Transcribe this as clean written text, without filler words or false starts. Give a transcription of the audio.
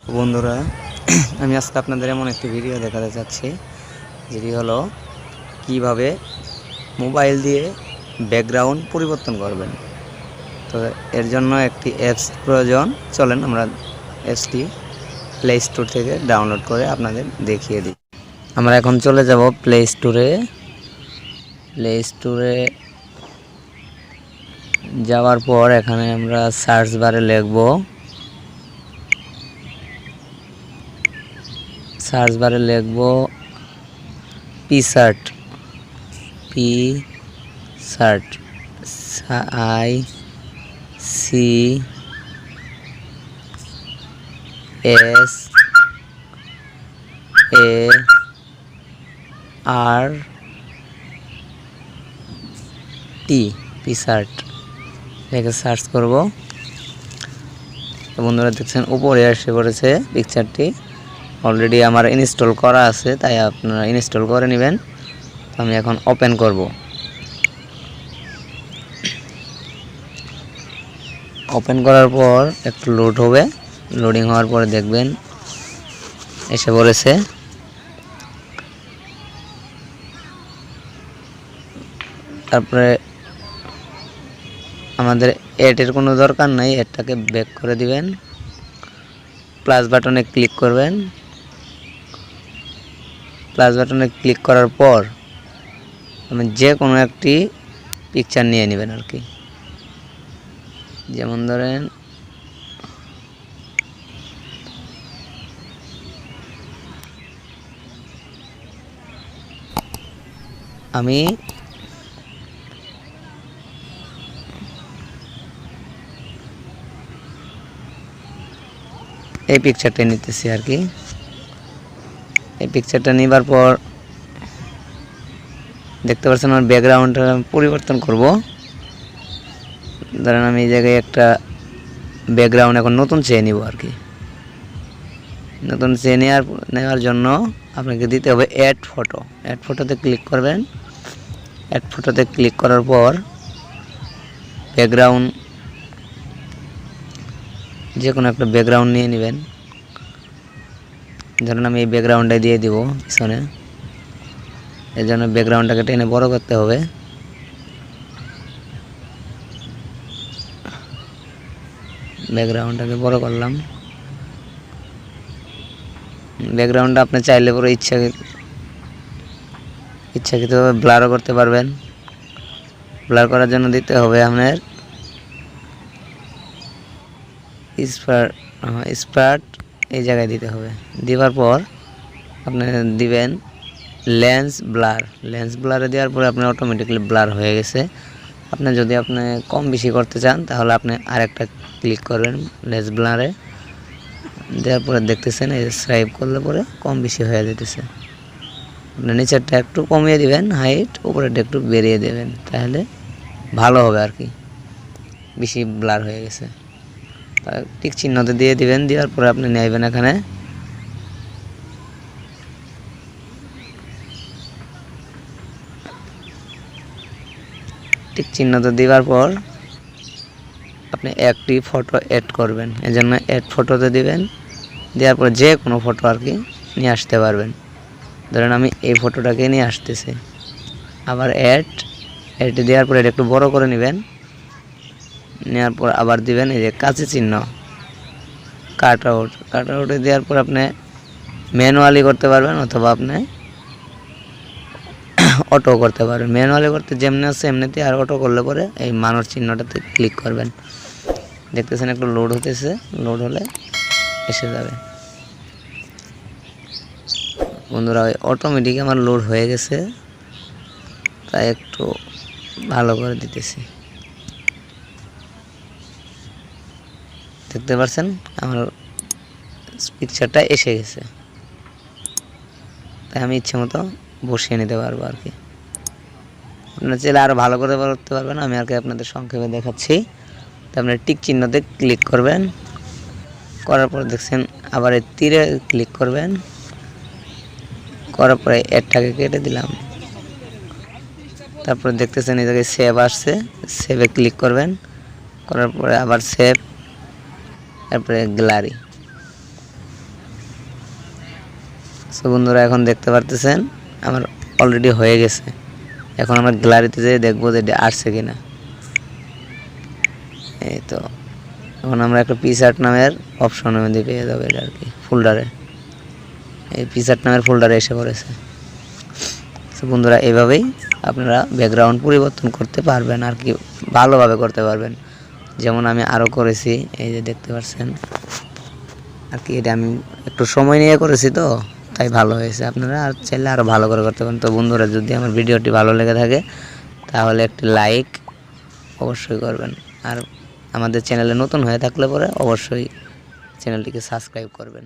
বন্ধুরা, আমি আজকে আপনাদের এমন একটি ভিডিও দেখাতে চাচ্ছি, যেটি হলো কিভাবে মোবাইল দিয়ে ব্যাকগ্রাউন্ড পরিবর্তন করবেন। তো এর জন্য একটি অ্যাপস প্রয়োজন। চলেন আমরা অ্যাপসটি প্লে স্টোর থেকে ডাউনলোড করে আপনাদের দেখিয়ে দিই। আমরা এখন চলে যাব প্লে স্টোরে যাওয়ার পর এখানে আমরা সার্চ বারে লিখব পিসার্ট, PSART পিসার্ট লিখে সার্চ করব। তো বন্ধুরা দেখছেন উপরে এসে পড়েছে পিকচারটি। অলরেডি আমার ইনস্টল করা আছে, তাই আপনারা ইনস্টল করে নেবেন। তো আমি এখন ওপেন করব। ওপেন করার পর একটু লোড হবে। লোডিং হওয়ার পরে দেখবেন এসে পড়েছে। তারপরে আমাদের এর কোনো দরকার নাই, এটাকে ব্যাক করে দিবেন। প্লাস বাটনে ক্লিক করবেন। প্লাস বাটনে ক্লিক করার পর আপনি যে কোনো একটি পিকচার নিয়ে নেবেন আর কি। যেমন ধরেন আমি এই পিকচারটা নিতেছি আর কি। এই পিকচারটা নেবার পর দেখতে পাচ্ছেন আমার ব্যাকগ্রাউন্ডটা পরিবর্তন করব। ধরেন আমি এই জায়গায় একটা ব্যাকগ্রাউন্ড এখন নতুন চেয়ে নিব আর কি। নতুন চেয়ে নেওয়ার জন্য আপনাকে দিতে হবে অ্যাড ফটোতে ক্লিক করবেন। অ্যাড ফটোতে ক্লিক করার পর ব্যাকগ্রাউন্ড যে কোনো একটা ব্যাকগ্রাউন্ড নিয়ে নেবেন। ধরুন আমি এই ব্যাকগ্রাউন্ডটা দিয়ে দিব পিছনে। এর জন্য ব্যাকগ্রাউন্ডটাকে টেনে বড় করতে হবে। ব্যাকগ্রাউন্ডটাকে বড় করলাম। ব্যাকগ্রাউন্ডটা আপনি চাইলে পরে ইচ্ছাকৃতভাবে ব্লারও করতে পারবেন। ব্লার করার জন্য দিতে হবে আপনার স্পার্ট এই জায়গায় দিতে হবে। দেওয়ার পর আপনি দিবেন লেন্স ব্লারে দেওয়ার পরে আপনার অটোমেটিকলি ব্লার হয়ে গেছে। আপনি যদি কম বেশি করতে চান তাহলে আপনি আরেকটা ক্লিক করবেন লেন্স ব্লারে। দেওয়ার পরে দেখতেছেন এই স্রাইপ করলে পরে কম বেশি হয়ে যেতেছে। আপনি নিচেরটা একটু কমিয়ে দিবেন হাইট, উপরেরটা একটু বেরিয়ে দেবেন, তাহলে ভালো হবে আর কি। বেশি ব্লার হয়ে গেছে টিক চিহ্নতে দিয়ে দিবেন। দেওয়ার পরে আপনি নেবেন এখানে টিক চিহ্নতে দেওয়ার পর আপনি একটি ফটো অ্যাড করবেন। এজন্য অ্যাড ফটোতে দিবেন। দেওয়ার পর যে কোনো ফটো আর কি নিয়ে আসতে পারবেন। ধরেন আমি এই ফটোটাকে নিয়ে আসতেছি। আবার অ্যাড দেওয়ার পর এটা একটু বড় করে নেবেন। নেওয়ার পর আবার দিবেন এই যে কাছে চিহ্ন কাট আউটে দেওয়ার পর আপনি ম্যানুয়ালি করতে পারবেন, অথবা আপনি অটো করতে পারবেন। ম্যানুয়ালি করতে যেমনি আছে এমনিতে, আর অটো করলে পরে এই মানুষ চিহ্নটাতে ক্লিক করবেন। দেখতেছেন একটু লোড হতেছে, লোড হলে এসে যাবে। বন্ধুরা অটোমেটিক আমার লোড হয়ে গেছে, তাই একটু ভালো করে দিতেছি। দেখতে পাচ্ছেন আমার পিকচারটা এসে গেছে, তাই আমি ইচ্ছে মতো বসিয়ে নিতে পারবো আর কি। আপনারা চাইলে আরও ভালো করে করতে পারবেন, আমি আর কি আপনাদের সংক্ষেপে দেখাচ্ছি। তো আপনার টিক চিহ্নতে ক্লিক করবেন। করার পর দেখছেন আবার এই তীরে ক্লিক করবেন। করার পরে এরটাকে কেটে দিলাম। তারপরে দেখতেছেন এই জায়গায় সেভ আসছে, সেভে ক্লিক করবেন। করার পরে আবার সেভ, তারপরে গ্যালারি সো বন্ধুরা এখন দেখতে পারতেছেন আমার অলরেডি হয়ে গেছে। এখন আমরা গ্যালারিতে যেয়ে দেখবো যে এটা আসছে কিনা। এই তো এখন আমরা একটা পিসআর্ট নামের অপশনের মধ্যে পেয়ে যাবো এটা আর কি, ফোল্ডারে। এই পিসআর্ট নামের ফোল্ডারে এসে পড়েছে। তো বন্ধুরা এভাবেই আপনারা ব্যাকগ্রাউন্ড পরিবর্তন করতে পারবেন আর কি, ভালোভাবে করতে পারবেন। যেমন আমি আরও করেছি, এই যে দেখতে পাচ্ছেন আর কি। এটা আমি একটু সময় নিয়ে করেছি তো তাই ভালো হয়েছে। আপনারা আর চাইলে আরও ভালো করে করতে পারেন। তো বন্ধুরা যদি আমার ভিডিওটি ভালো লেগে থাকে তাহলে একটি লাইক অবশ্যই করবেন। আর আমাদের চ্যানেলে নতুন হয়ে থাকলে পরে অবশ্যই চ্যানেলটিকে সাবস্ক্রাইব করবেন।